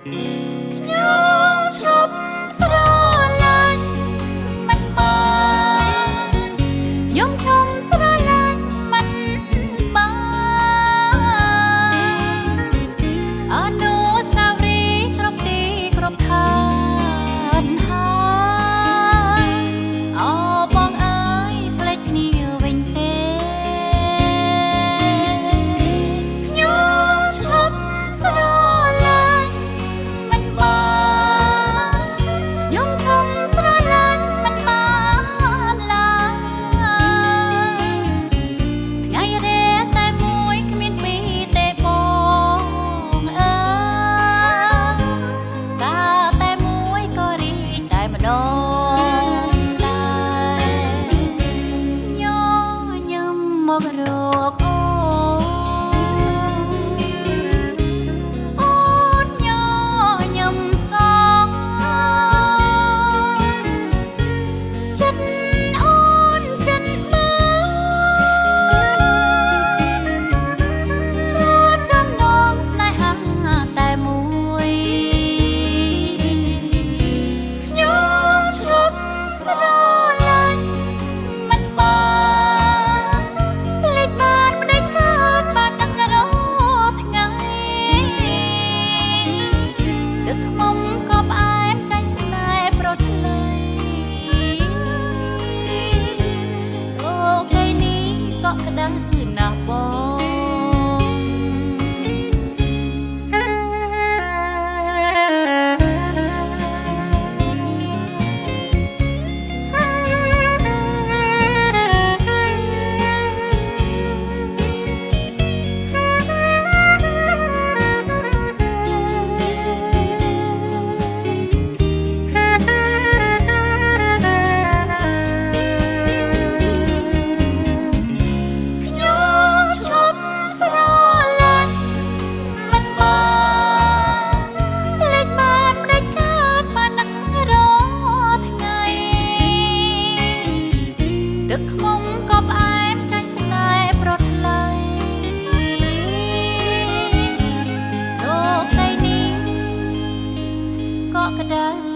ខ្ញុំឈប់ស្រឡាញ់មិនបានខ្ញុំឈប់ស្រឡាញ់មិនបានអនុស្សាវរីយ៍គ្រប់ទីគ្រប់ឋានហើយអបងអើយភ្លេចគ្នាវិញទេខ្ញុំឈប់ស្រឡាញ់មិនបានខ្ញុំឈប់ស្រឡាញ់មិនបានឡើយថ្ងៃរេតែមួយគ្មានពីរទេបងអើយកាលតែមួយក៏រីកតែម្ដងដែរញញឹមមករកអូនញញឹមសងចិត្តអូនចិត្តមកជួបចំណងស្នេហាតែមួយខ្ញុំឈប់ស្រឡាញ់មិនបានភ្លេចបានមិនได้កើតបានដឹងរាល់ថ្ងៃទឹកខ្មុំក៏ផ្អែមចាញ់ស្នេហ៍ប្រត់ថ្លៃលោកីនេះក៏ក្តៅណាស់បងខ្ញុំឈប់ស្រឡាញ់មិនបានភ្លេចបានមិនได้កើតបានដឹងរាល់ថ្ងៃទឹកខ្មុំក៏ផ្អែមចាញ់ស្នេហ៍ប្រត់ថ្លៃលោកដីនេះក៏ក្តៅ